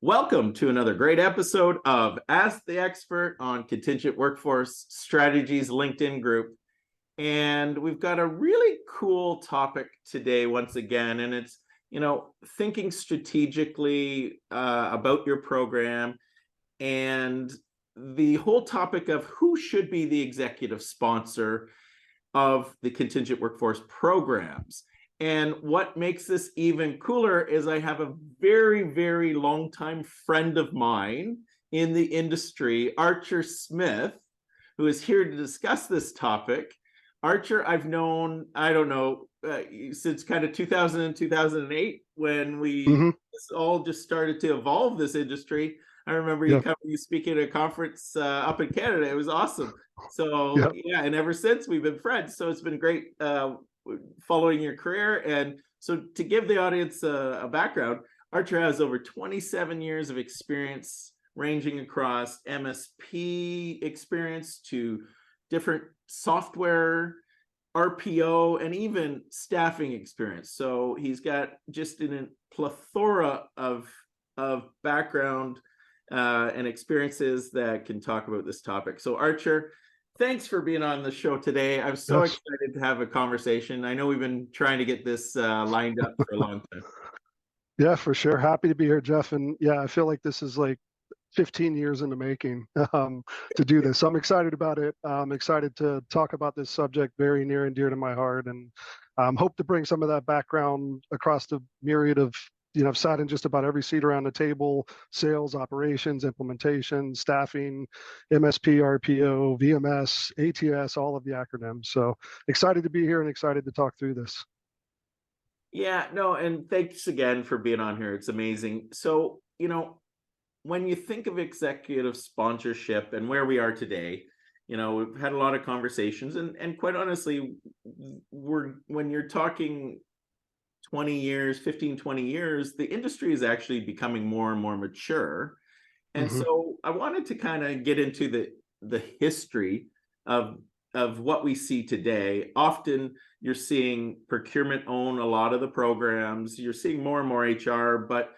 Welcome to another great episode of Ask the Expert on Contingent Workforce Strategies LinkedIn group. And we've got a really cool topic today once again, and it's, thinking strategically about your program and the whole topic of who should be the executive sponsor of the contingent workforce programs. And what makes this even cooler is I have a very, very long-time friend of mine in the industry, Archar Smith, who is here to discuss this topic. Archar, I've known, since kind of 2000 and 2008 when we all just started to evolve this industry. I remember you speaking at a conference up in Canada. It was awesome. So yeah, and ever since we've been friends. So it's been great following your career. And so to give the audience a background, Archar has over 27 years of experience ranging across MSP experience to different software, RPO, and even staffing experience. So he's got just a plethora of background and experiences that can talk about this topic. So Archar, thanks for being on the show today. I'm so excited to have a conversation. I know we've been trying to get this lined up for a long time. Yeah, for sure. Happy to be here, Jeff. And yeah, I feel like this is like 15 years in the making to do this. So I'm excited about it. I'm excited to talk about this subject, very near and dear to my heart, and hope to bring some of that background across the myriad of, I've sat in just about every seat around the table: sales, operations, implementation, staffing, MSP, RPO, VMS, ATS, all of the acronyms. So excited to be here and excited to talk through this. Yeah, no, and thanks again for being on here. It's amazing. So, when you think of executive sponsorship and where we are today, we've had a lot of conversations, and quite honestly, when you're talking 20 years, 15, 20 years, the industry is actually becoming more and more mature. And so I wanted to kind of get into the history of what we see today. Often you're seeing procurement own a lot of the programs. You're seeing more and more HR, but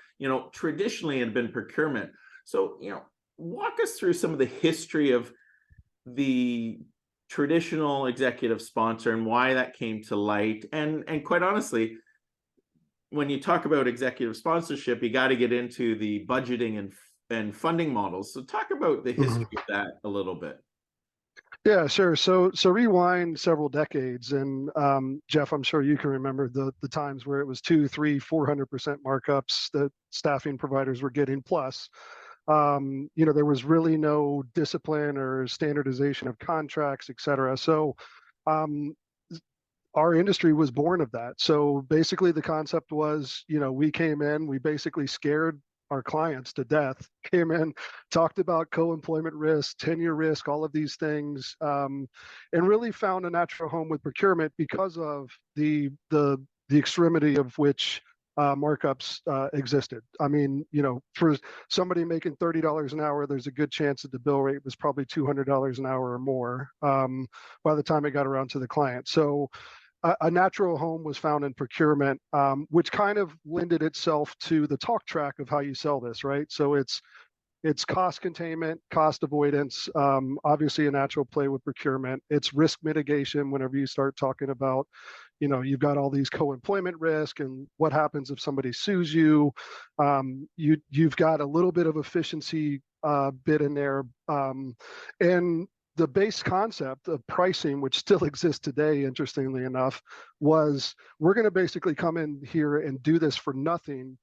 traditionally it had been procurement. So, walk us through some of the history of the traditional executive sponsor and why that came to light. And quite honestly, when you talk about executive sponsorship, you got to get into the budgeting and funding models. So talk about the history of that a little bit. Yeah, sure. So rewind several decades, and Jeff, I'm sure you can remember the times where it was 200, 300, 400% markups that staffing providers were getting. Plus, there was really no discipline or standardization of contracts, et cetera. So our industry was born of that. So basically the concept was, we came in, we basically scared our clients to death, came in, talked about co-employment risk, tenure risk, all of these things, and really found a natural home with procurement because of the extremity of which markups existed. I mean, for somebody making $30 an hour, there's a good chance that the bill rate was probably $200 an hour or more by the time it got around to the client. So a natural home was found in procurement, which kind of lended itself to the talk track of how you sell this, right? So it's cost containment, cost avoidance, obviously a natural play with procurement. It's risk mitigation whenever you start talking about, you've got all these co-employment risk and what happens if somebody sues you. You've got a little bit of efficiency bit in there. And the base concept of pricing, which still exists today, interestingly enough, was we're going to basically come in here and do this for nothing,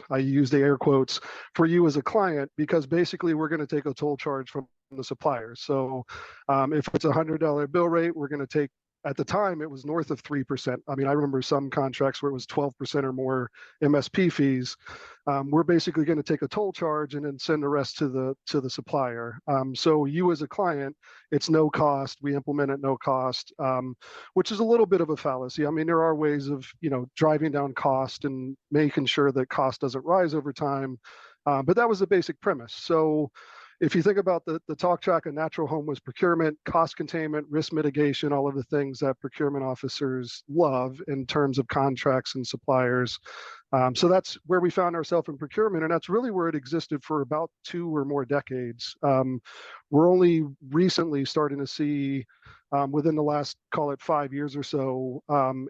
I use the air quotes, for you as a client, because basically we're going to take a toll charge from the suppliers. So if it's a $100 bill rate, we're going to take, at the time it was north of 3%. I mean, I remember some contracts where it was 12% or more MSP fees. We're basically going to take a toll charge and then send the rest to the supplier. So you as a client, it's no cost. We implement at no cost, which is a little bit of a fallacy. I mean, there are ways of driving down cost and making sure that cost doesn't rise over time, but that was the basic premise. So if you think about the talk track, a natural home was procurement, cost containment, risk mitigation, all of the things that procurement officers love in terms of contracts and suppliers. So that's where we found ourselves in procurement, and that's really where it existed for about 2 or more decades. We're only recently starting to see, within the last, call it 5 years or so,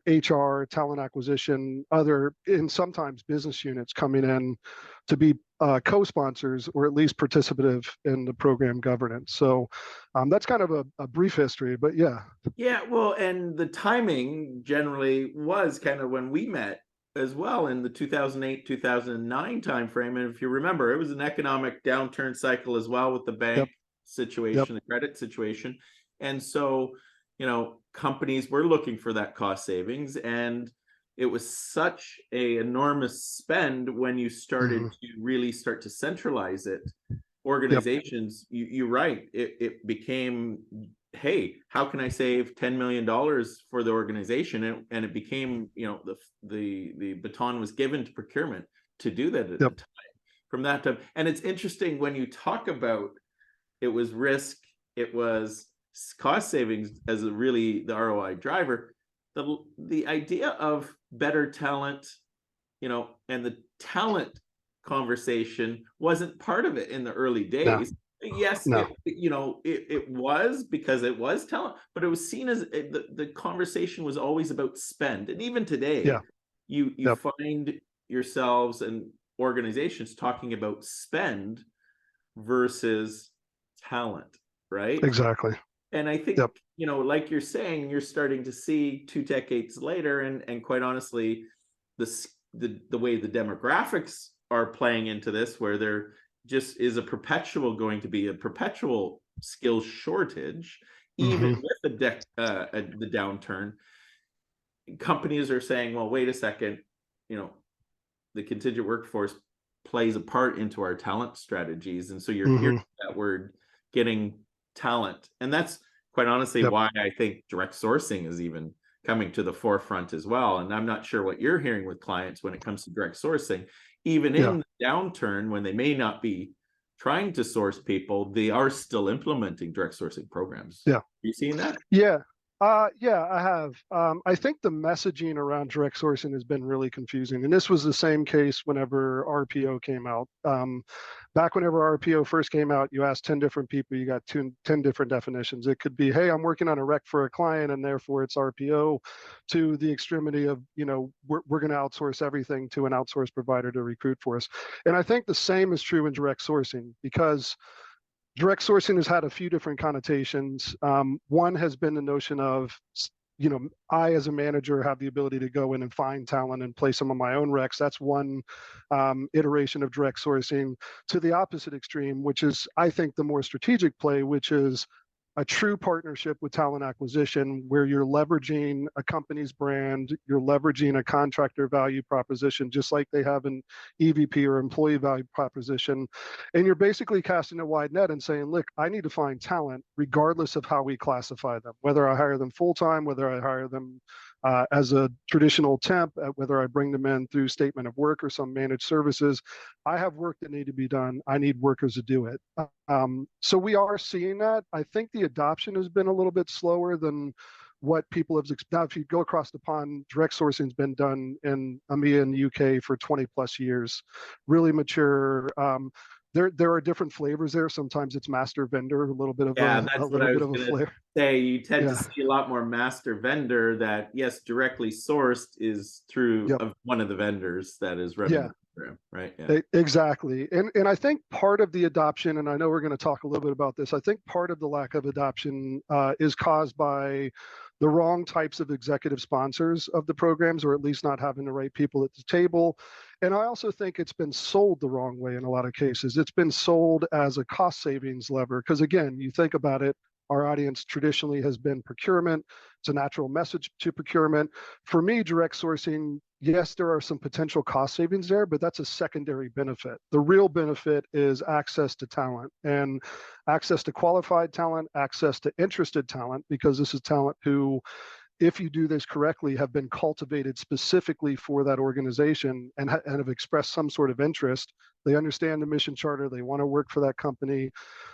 HR, talent acquisition, and sometimes business units coming in to be co-sponsors or at least participative in the program governance. So that's kind of a brief history, but yeah. Yeah, well, and the timing generally was kind of when we met as well in the 2008 2009 timeframe. And if you remember, it was an economic downturn cycle as well with the bank Yep. Yep. situation, the credit situation. And so, companies were looking for that cost savings, and it was such a enormous spend when you started to really start to centralize it. Organizations, you're right, it became, hey, how can I save $10 million for the organization? And it became, the baton was given to procurement to do that at the time. From that time, and it's interesting when you talk about it was risk, it was cost savings as really the ROI driver. The idea of better talent, and the talent conversation wasn't part of it in the early days. Yes, No. it was, because it was talent, but it was seen as the conversation was always about spend. And even today, you find yourselves and organizations talking about spend versus talent, right? Exactly. And I think, like you're saying, you're starting to see 2 decades later, and quite honestly, the way the demographics are playing into this, where there just is going to be a perpetual skills shortage, even with the downturn. Companies are saying, well, wait a second, the contingent workforce plays a part into our talent strategies. And so you're hearing that word, getting talent. And that's quite honestly why I think direct sourcing is even coming to the forefront as well. And I'm not sure what you're hearing with clients when it comes to direct sourcing. Even in the downturn, when they may not be trying to source people, they are still implementing direct sourcing programs. Yeah. Are you seeing that? Yeah. Yeah, I have. I think the messaging around direct sourcing has been really confusing. And this was the same case whenever RPO came out. Back whenever RPO first came out, you asked 10 different people, you got 10 different definitions. It could be, hey, I'm working on a rec for a client and therefore it's RPO, to the extremity of, we're going to outsource everything to an outsourced provider to recruit for us. And I think the same is true in direct sourcing, because direct sourcing has had a few different connotations. One has been the notion of, I as a manager have the ability to go in and find talent and place them on my own recs. That's one iteration of direct sourcing. To the opposite extreme, which is, I think, the more strategic play, which is a true partnership with talent acquisition, where you're leveraging a company's brand, you're leveraging a contractor value proposition, just like they have an EVP or employee value proposition. And you're basically casting a wide net and saying, look, I need to find talent regardless of how we classify them, whether I hire them full-time, whether I hire them as a traditional temp, whether I bring them in through statement of work or some managed services. I have work that need to be done. I need workers to do it. So we are seeing that. I think the adoption has been a little bit slower than what people have. Now, if you go across the pond, direct sourcing has been done in EMEA and UK for 20 plus years, really mature. There are different flavors there. Sometimes it's master vendor, a little bit of a flair. Say you tend to see a lot more master vendor that, yes, directly sourced is through one of the vendors that is running the program, right? Yeah. Exactly. And I think part of the adoption, and I know we're going to talk a little bit about this, I think part of the lack of adoption is caused by the wrong types of executive sponsors of the programs, or at least not having the right people at the table. And I also think it's been sold the wrong way in a lot of cases. It's been sold as a cost savings lever, because again, you think about it, our audience traditionally has been procurement. It's a natural message to procurement. For me, direct sourcing, yes, there are some potential cost savings there, but that's a secondary benefit. The real benefit is access to talent, and access to qualified talent, access to interested talent, because this is talent who if you do this correctly, have been cultivated specifically for that organization and have expressed some sort of interest. They understand the mission charter. They want to work for that company.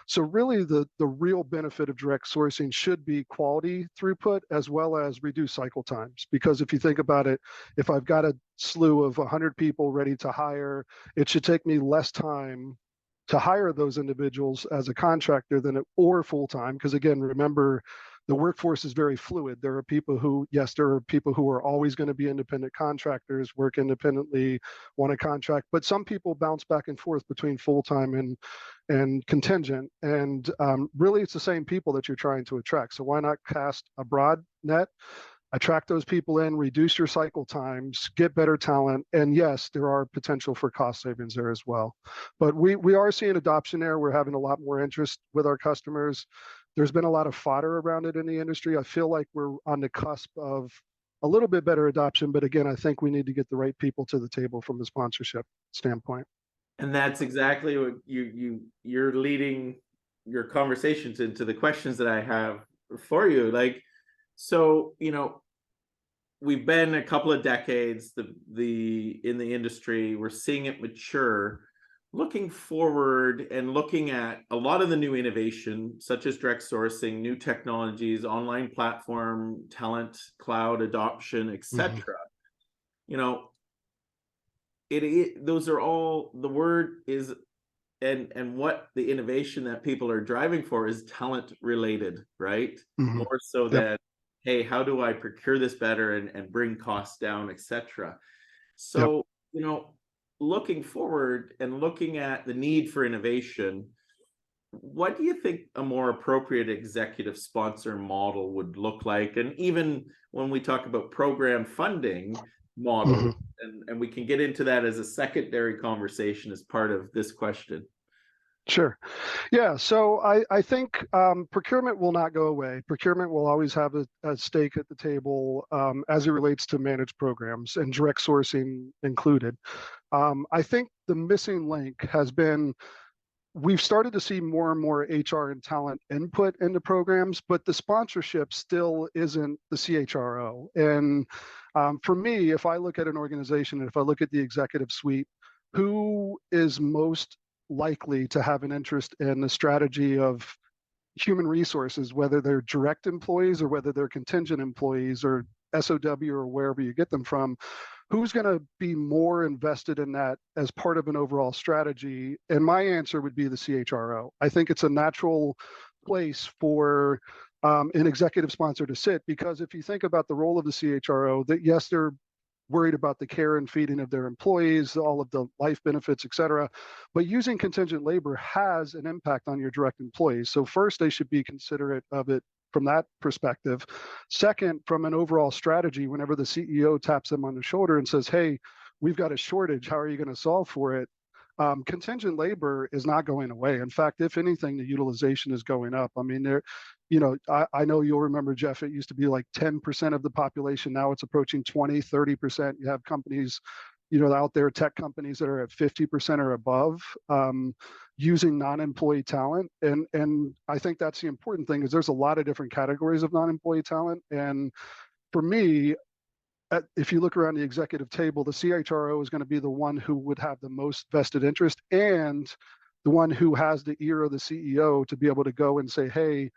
So really the real benefit of direct sourcing should be quality throughput as well as reduced cycle times. Because if you think about it, if I've got a slew of 100 people ready to hire, it should take me less time to hire those individuals as a contractor than or full-time. Because again, remember, the workforce is very fluid. There are people who, yes, there are people who are always going to be independent contractors, work independently, want to contract, but some people bounce back and forth between full-time and contingent. And really, it's the same people that you're trying to attract. So why not cast a broad net, attract those people in, reduce your cycle times, get better talent, and yes, there are potential for cost savings there as well. But we are seeing adoption there. We're having a lot more interest with our customers. There's been a lot of fodder around it in the industry. I feel like we're on the cusp of a little bit better adoption, but again, I think we need to get the right people to the table from the sponsorship standpoint. And that's exactly what you're leading your conversations into the questions that I have for you. Like, so, we've been a couple of decades in the industry. We're seeing it mature. Looking forward and looking at a lot of the new innovation, such as direct sourcing, new technologies, online platform, talent, cloud adoption, etc. Those are all, the word is, and what the innovation that people are driving for is talent related, right? More so than, hey, how do I procure this better and bring costs down, etc. So, looking forward and looking at the need for innovation, what do you think a more appropriate executive sponsor model would look like? And even when we talk about program funding model, and we can get into that as a secondary conversation as part of this question. Sure. Yeah. So I think procurement will not go away. Procurement will always have a stake at the table as it relates to managed programs and direct sourcing included. I think the missing link has been we've started to see more and more HR and talent input into programs, but the sponsorship still isn't the CHRO. And for me, if I look at an organization and if I look at the executive suite, who is most likely to have an interest in the strategy of human resources, whether they're direct employees or whether they're contingent employees or SOW or wherever you get them from, who's going to be more invested in that as part of an overall strategy? And my answer would be the CHRO. I think it's a natural place for an executive sponsor to sit, because if you think about the role of the CHRO, that yes, they're worried about the care and feeding of their employees, all of the life benefits, et cetera. But using contingent labor has an impact on your direct employees. So first, they should be considerate of it from that perspective. Second, from an overall strategy, whenever the CEO taps them on the shoulder and says, hey, we've got a shortage, how are you going to solve for it? Contingent labor is not going away. In fact, if anything, the utilization is going up. I mean, I know you'll remember, Jeff, it used to be like 10% of the population. Now it's approaching 20, 30%. You have companies, out there, tech companies that are at 50% or above using non-employee talent. And I think that's the important thing, is there's a lot of different categories of non-employee talent. And for me, if you look around the executive table, the CHRO is going to be the one who would have the most vested interest and the one who has the ear of the CEO to be able to go and say, hey,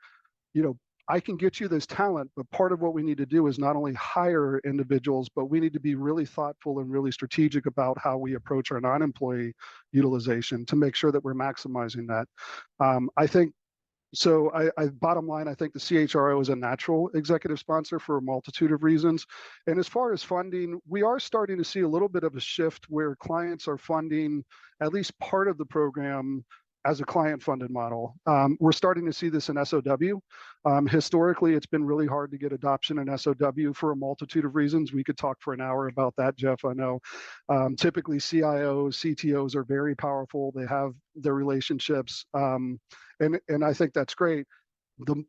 I can get you this talent, but part of what we need to do is not only hire individuals, but we need to be really thoughtful and really strategic about how we approach our non-employee utilization to make sure that we're maximizing that. I think so. Bottom line, I think the CHRO is a natural executive sponsor for a multitude of reasons. And as far as funding, we are starting to see a little bit of a shift where clients are funding at least part of the program as a client-funded model. We're starting to see this in SOW. Historically, it's been really hard to get adoption in SOW for a multitude of reasons. We could talk for an hour about that, Jeff, I know. Typically, CIOs, CTOs are very powerful. They have their relationships, and I think that's great.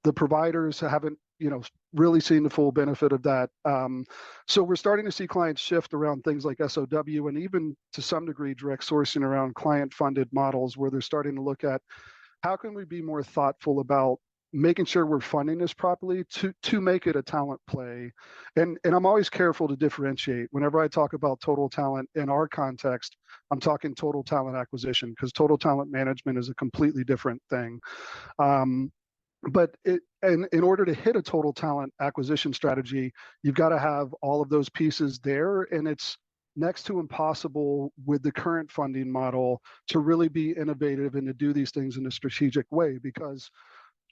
The providers haven't, really seen the full benefit of that. So we're starting to see clients shift around things like SOW and even to some degree direct sourcing around client-funded models, where they're starting to look at how can we be more thoughtful about making sure we're funding this properly to make it a talent play. And I'm always careful to differentiate. Whenever I talk about total talent in our context, I'm talking total talent acquisition, because total talent management is a completely different thing. Um, but in order to hit a total talent acquisition strategy, you've got to have all of those pieces there, and it's next to impossible with the current funding model to really be innovative and to do these things in a strategic way, because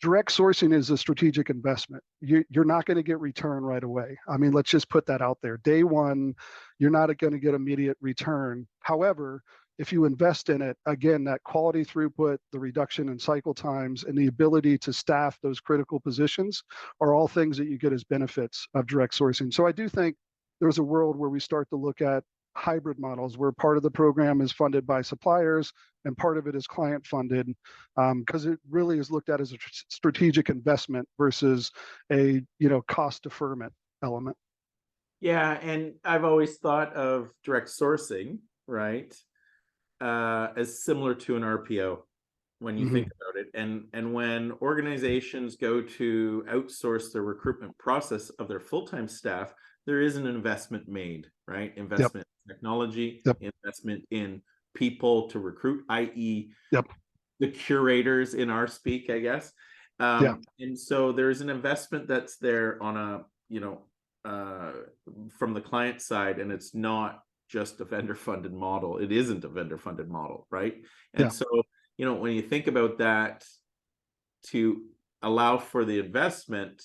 direct sourcing is a strategic investment. You're not going to get return right away. I mean, let's just put that out there. Day one, you're not going to get immediate return. However, if you invest in it, again, that quality throughput, the reduction in cycle times, and the ability to staff those critical positions are all things that you get as benefits of direct sourcing. So I do think there's a world where we start to look at hybrid models where part of the program is funded by suppliers and part of it is client funded, because it really is looked at as a strategic investment versus a cost deferment element. Yeah, and I've always thought of direct sourcing, right, as similar to an RPO when you Mm-hmm. think about it. And when organizations go to outsource the recruitment process of their full-time staff, there is an investment made, right? Yep. Investment in technology, Yep. investment in people to recruit, i.e., Yep. the curators in our speak, I guess. Yeah. And so there's an investment that's there on a, from the client side, and it's not just a vendor funded model. It isn't a vendor funded model, right? And Yeah. so, when you think about that, to allow for the investment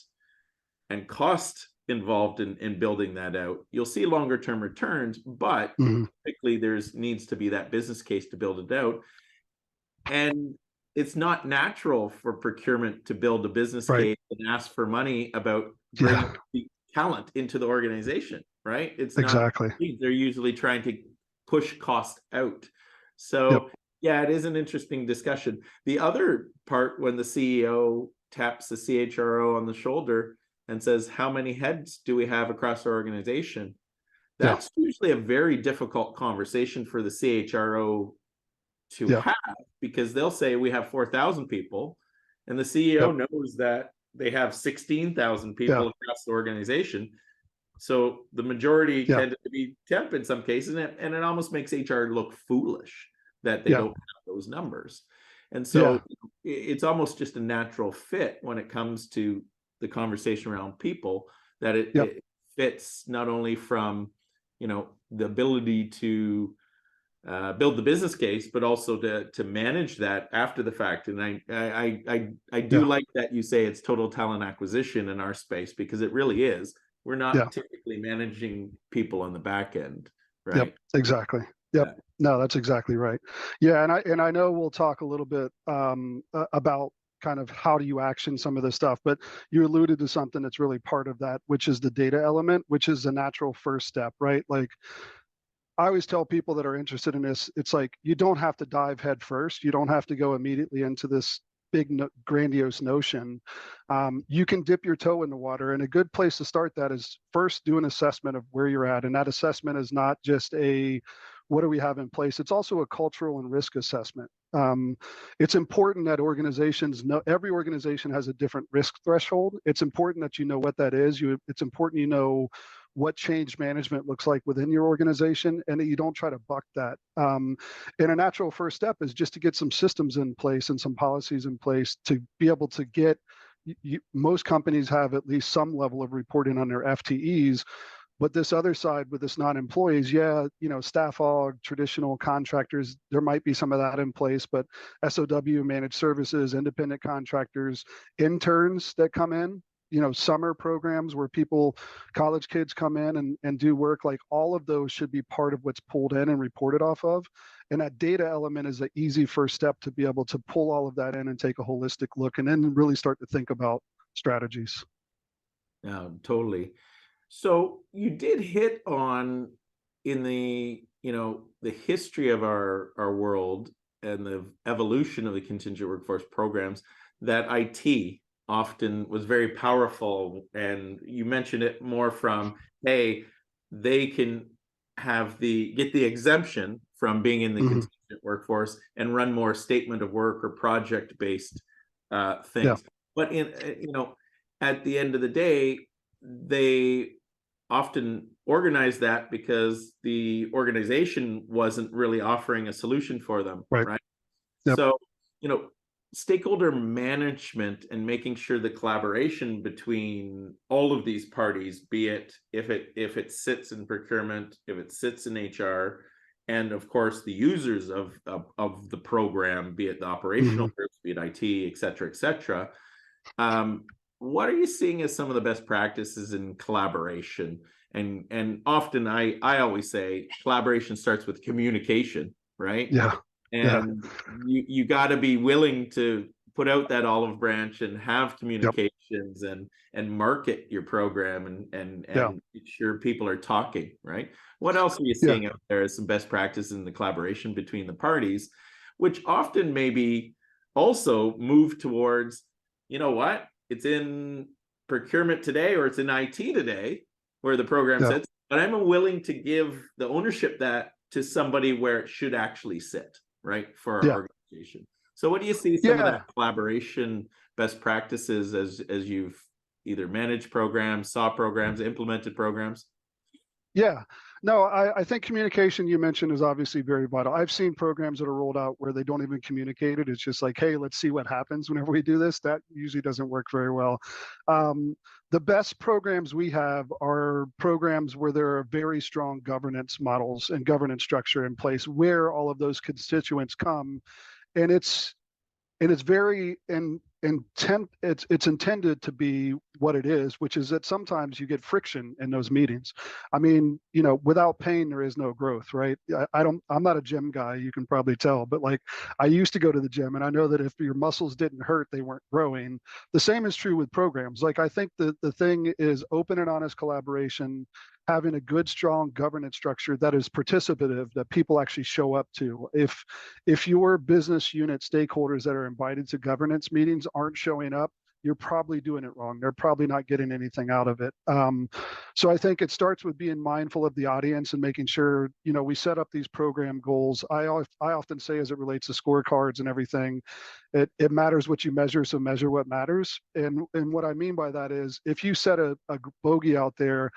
and cost involved in building that out, you'll see longer term returns, but Mm-hmm. typically there's needs to be that business case to build it out. And it's not natural for procurement to build a business Right. case and ask for money about bringing Yeah. talent into the organization, right? It's not, Exactly. they're usually trying to push cost out. Yep. So yeah, it is an interesting discussion. The other part, when the CEO taps the CHRO on the shoulder and says, how many heads do we have across our organization? Yeah. That's usually a very difficult conversation for the CHRO to Yeah. have, because they'll say we have 4,000 people, and the CEO Yep. knows that they have 16,000 Yeah. people across the organization. So the majority Yeah. tended to be temp in some cases, and it almost makes HR look foolish that they Yeah. don't have those numbers. And Yeah. so it's almost just a natural fit when it comes to the conversation around people, that Yep. it fits not only from the ability to build the business case, but also to manage that after the fact. And I do Yeah. like that you say it's total talent acquisition in our space, because it really is. We're Yeah. not typically managing people on the back end, Yep. right? Exactly. Yep. Yeah. No, that's exactly right. Yeah, and I know we'll talk a little bit about kind of how do you action some of this stuff, but you alluded to something that's really part of that, which is the data element, which is the natural first step, right? Like, I always tell people that are interested in this, it's like you don't have to dive head first. You don't have to go immediately into this big, grandiose notion. You can dip your toe in the water, and a good place to start that is first do an assessment of where you're at. And that assessment is not just a what do we have in place? It's also a cultural and risk assessment. It's important that organizations know, every organization has a different risk threshold. It's important that you know what that is. It's important you know what change management looks like within your organization, and that you don't try to buck that. And a natural first step is just to get some systems in place and some policies in place to be able to get, most companies have at least some level of reporting on their FTEs. But this other side with this non-employees, yeah, staff aug, traditional contractors, there might be some of that in place, but SOW, managed services, independent contractors, interns that come in, summer programs where college kids come in and do work, like all of those should be part of what's pulled in and reported off of. And that data element is an easy first step to be able to pull all of that in and take a holistic look and then really start to think about strategies. Totally. So you did hit on, in the history of our world and the evolution of the contingent workforce programs, that IT often was very powerful. And you mentioned it more from, hey, they can get the exemption from being in the Mm-hmm. contingent workforce and run more statement of work or project based Yeah. things. But at the end of the day, they often organize that because the organization wasn't really offering a solution for them, Right. right? Yep. So, stakeholder management and making sure the collaboration between all of these parties, be it if it sits in procurement, if it sits in HR, and of course the users of the program, be it the operational Mhm. groups, be it IT, et cetera, et cetera. What are you seeing as some of the best practices in collaboration? And often I always say collaboration starts with communication, right? Yeah. Yeah. And you got to be willing to put out that olive branch and have Yep. communications and market your program Yeah. and make sure people are talking, right? What else are you Yeah. seeing out there as some best practices in the collaboration between the parties, which often maybe also move towards, what? It's in procurement today or it's in IT today where the program Yeah. sits, but I'm willing to give the ownership that to somebody where it should actually sit, right, for our Yeah. organization. So what do you see some of Yeah. that collaboration best practices as you've either managed programs, saw programs, implemented programs? Yeah. No, I think communication you mentioned is obviously very vital. I've seen programs that are rolled out where they don't even communicate it. It's just like, hey, let's see what happens whenever we do this. That usually doesn't work very well. Um, the best programs we have are programs where there are very strong governance models and governance structure in place where all of those constituents come. And it's very it's intended to be what it is, which is that sometimes you get friction in those meetings. I mean, without pain there is no growth, right? I'm not a gym guy, you can probably tell, but like I used to go to the gym and I know that if your muscles didn't hurt they weren't growing. The same is true with programs. Like I think the thing is open and honest collaboration, having a good strong governance structure that is participative, that people actually show up to. If your business unit stakeholders that are invited to governance meetings aren't showing up, you're probably doing it wrong. They're probably not getting anything out of it. So I think it starts with being mindful of the audience and making sure, we set up these program goals. I often say, as it relates to scorecards and everything, it matters what you measure, so measure what matters. And what I mean by that is if you set a bogey out there,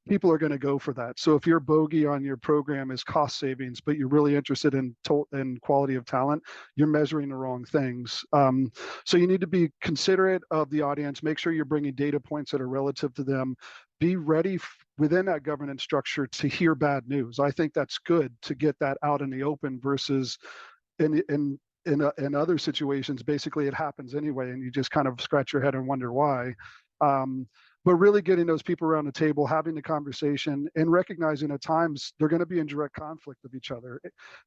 people are going to go for that. So if your bogey on your program is cost savings, but you're really interested in quality of talent, you're measuring the wrong things. So you need to be considerate of the audience, make sure you're bringing data points that are relative to them, be ready within that governance structure to hear bad news. I think that's good to get that out in the open versus in other situations, basically it happens anyway, and you just kind of scratch your head and wonder why. But really getting those people around the table, having the conversation, and recognizing at times they're going to be in direct conflict with each other.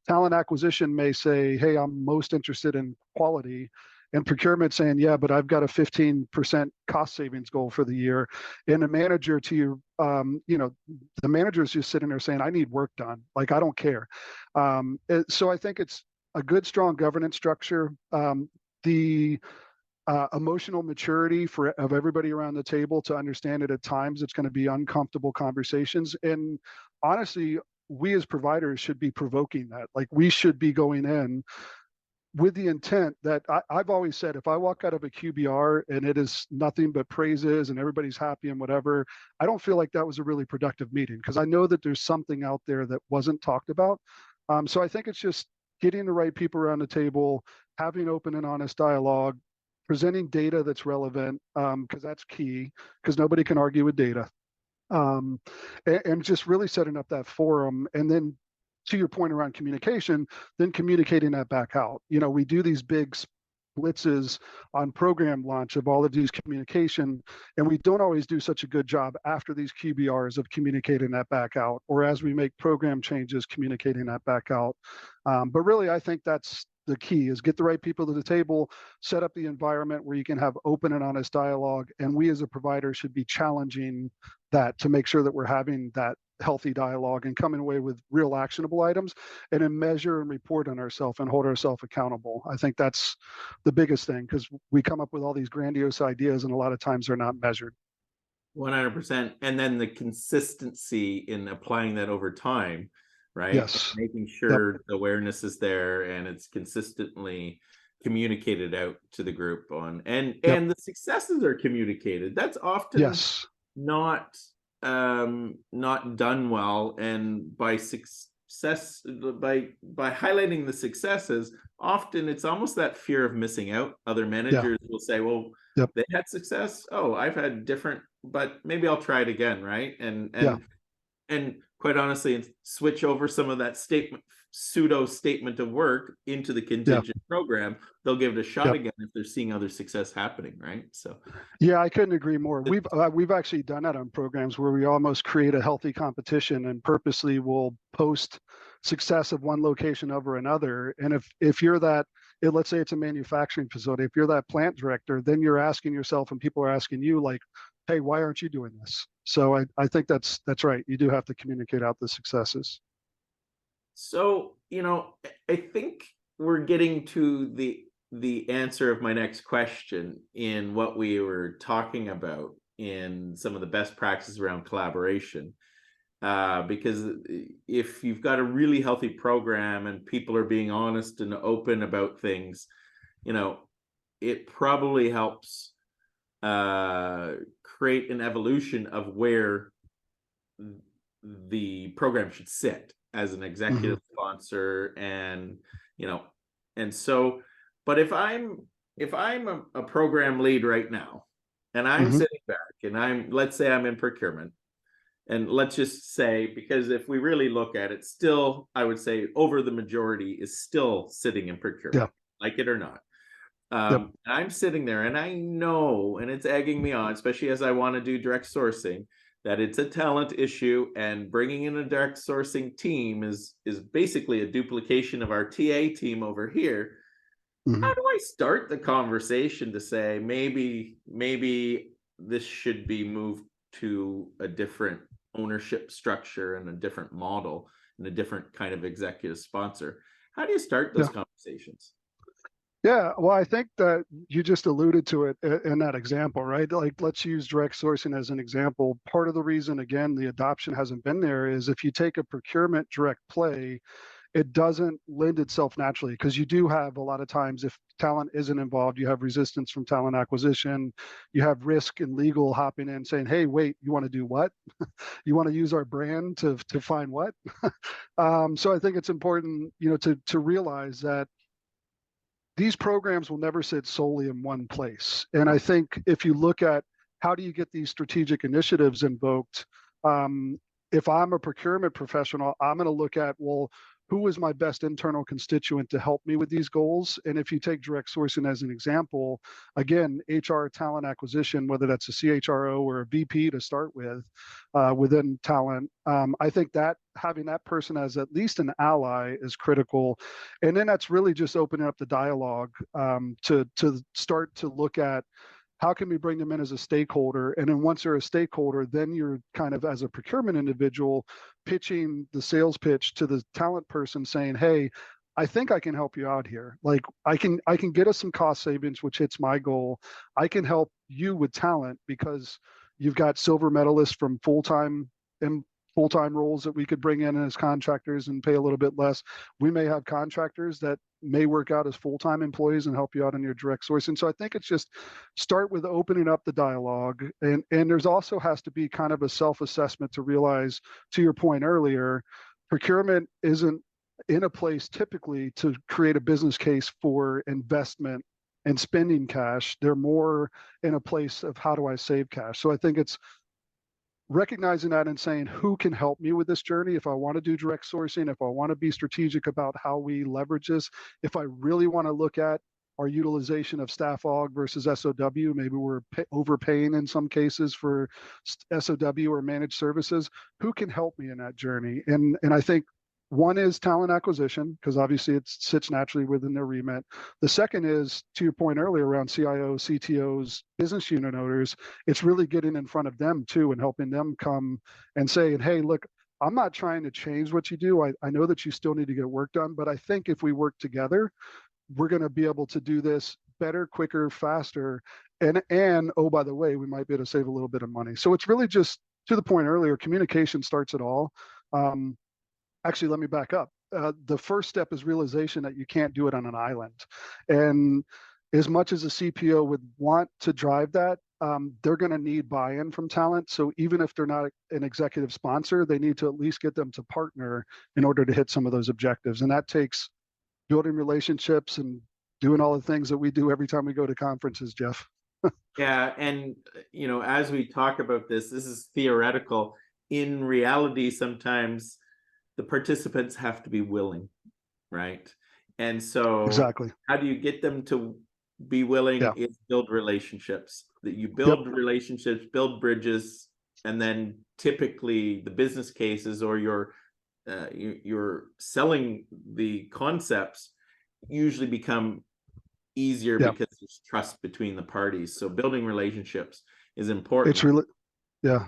Talent acquisition may say, "Hey, I'm most interested in quality," and procurement saying, "Yeah, but I've got a 15% cost savings goal for the year." And the manager to your, the manager is just sitting there saying, "I need work done. Like I don't care." So I think it's a good, strong governance structure. The emotional maturity of everybody around the table to understand it at times it's going to be uncomfortable conversations, and honestly we as providers should be provoking that. Like we should be going in with the intent that I've always said, if I walk out of a QBR and it is nothing but praises and everybody's happy and whatever, I don't feel like that was a really productive meeting, because I know that there's something out there that wasn't talked about. So I think it's just getting the right people around the table, having open and honest dialogue, presenting data that's relevant, because that's key, because nobody can argue with data. And just really setting up that forum. And then to your point around communication, then communicating that back out. We do these big blitzes on program launch of all of these communication, and we don't always do such a good job after these QBRs of communicating that back out, or as we make program changes, communicating that back out. But really, I think that's the key, is get the right people to the table, set up the environment where you can have open and honest dialogue. And we as a provider should be challenging that to make sure that we're having that healthy dialogue and coming away with real actionable items, and then measure and report on ourselves and hold ourselves accountable. I think that's the biggest thing, because we come up with all these grandiose ideas and a lot of times they're not measured. 100%. And then the consistency in applying that over time, right? Yes. Making Yep. sure the awareness is there and it's consistently communicated out to the group and the successes are communicated. That's often Yes. not not done well, and by success, by highlighting the successes, often it's almost that fear of missing out. Other Yeah. managers will say, well, Yep. they had success, oh, I've had different, but maybe I'll try it again, right? Yeah. And quite honestly, switch over some of that pseudo statement of work into the Yeah. contingent program. They'll give it a shot Yep. again if they're seeing other success happening, right? So Yeah, I couldn't agree more. We've actually done that on programs where we almost create a healthy competition and purposely will post success of one location over another. And if you're that, let's say it's a manufacturing facility, if you're that plant director, then you're asking yourself, and people are asking you, like, hey, why aren't you doing this? So I think that's right. You do have to communicate out the successes. So, I think we're getting to the answer of my next question in what we were talking about in some of the best practices around collaboration. Because if you've got a really healthy program and people are being honest and open about things, it probably helps create an evolution of where the program should sit as an executive sponsor. And so, but if I'm a program lead right now, and I'm sitting back, and let's say I'm in procurement, and let's just say, because if we really look at it, still, I would say over the majority is still sitting in procurement, like it or not. I'm sitting there and I know, and it's egging me on, especially as I want to do direct sourcing, that it's a talent issue, and bringing in a direct sourcing team is basically a duplication of our TA team over here. How do I start the conversation to say maybe this should be moved to a different ownership structure and a different model and a different kind of executive sponsor? How do you start those conversations? Yeah, well, I think that you just alluded to it in that example, right? Like, let's use direct sourcing as an example. Part of the reason, again, the adoption hasn't been there is if you take a procurement direct play, it doesn't lend itself naturally, because you do have a lot of times, if talent isn't involved, you have resistance from talent acquisition, you have risk and legal hopping in saying, hey, wait, you want to do what? You want to use our brand to find what? So I think it's important, to realize that these programs will never sit solely in one place. And I think if you look at how do you get these strategic initiatives invoked, if I'm a procurement professional, I'm going to look at, well, who is my best internal constituent to help me with these goals? And if you take direct sourcing as an example, again, HR talent acquisition, whether that's a CHRO or a VP to start with, within talent, I think that having that person as at least an ally is critical. And then that's really just opening up the dialogue, to start to look at how can we bring them in as a stakeholder? And then once they're a stakeholder, then you're kind of, as a procurement individual, pitching the sales pitch to the talent person saying, hey, I think I can help you out here. Like, I can get us some cost savings, which hits my goal. I can help you with talent because you've got silver medalists from full-time roles that we could bring in as contractors and pay a little bit less. We may have contractors that may work out as full-time employees and help you out in your direct sourcing. So I think it's just start with opening up the dialogue. And there's also has to be kind of a self-assessment to realize, to your point earlier, procurement isn't in a place typically to create a business case for investment and spending cash. They're more in a place of how do I save cash? So I think it's recognizing that and saying, who can help me with this journey? If I want to do direct sourcing, if I want to be strategic about how we leverage this, if I really want to look at our utilization of staff aug versus SOW, maybe we're overpaying in some cases for SOW or managed services, who can help me in that journey? And I think one is talent acquisition, because obviously it sits naturally within their remit. The second is, to your point earlier around CIOs, CTOs, business unit owners, it's really getting in front of them too and helping them come and say, hey, look, I'm not trying to change what you do. I know that you still need to get work done, but I think if we work together, we're going to be able to do this better, quicker, faster. And oh, by the way, we might be able to save a little bit of money. So it's really just, to the point earlier, communication starts it all. Actually, let me back up. the first step is realization that you can't do it on an island. And as much as a CPO would want to drive that, they're going to need buy-in from talent. So even if they're not an executive sponsor, they need to at least get them to partner in order to hit some of those objectives. And that takes building relationships and doing all the things that we do every time we go to conferences, Jeff. Yeah, and as we talk about this is theoretical. In reality, sometimes the participants have to be willing, right? And so Exactly. how do you get them to be willing? Yeah. Is build relationships. That you Yep. build relationships, build bridges, and then typically the business cases or you're selling the concepts usually become easier Yeah. because there's trust between the parties. So building relationships is important. It's really, yeah.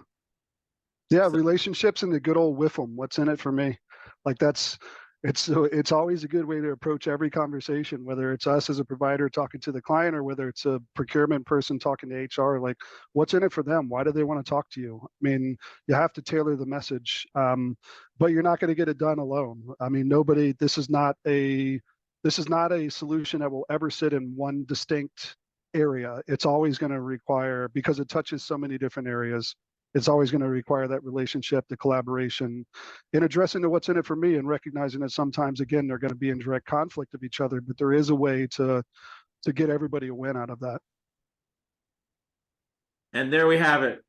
Yeah, So, relationships and the good old whiff 'em. What's in it for me? Like it's always a good way to approach every conversation, whether it's us as a provider talking to the client or whether it's a procurement person talking to HR. Like, what's in it for them? Why do they want to talk to you? I mean, you have to tailor the message, but you're not going to get it done alone. I mean, nobody. This is not a solution that will ever sit in one distinct area. It's always going to require, because it touches so many different areas, it's always going to require that relationship, the collaboration, in addressing the what's in it for me and recognizing that sometimes, again, they're going to be in direct conflict of each other, but there is a way to get everybody a win out of that. and there we have it.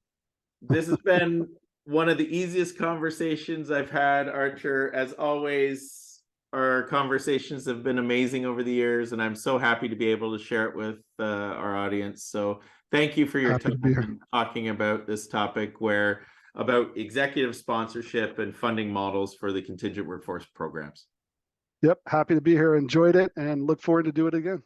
This has been one of the easiest conversations I've had, Archer. As always, our conversations have been amazing over the years, and I'm so happy to be able to share it with our audience. So thank you for your Happy to time be here. in talking about this topic, about executive sponsorship and funding models for the contingent workforce programs. Yep, happy to be here. Enjoyed it and look forward to do it again.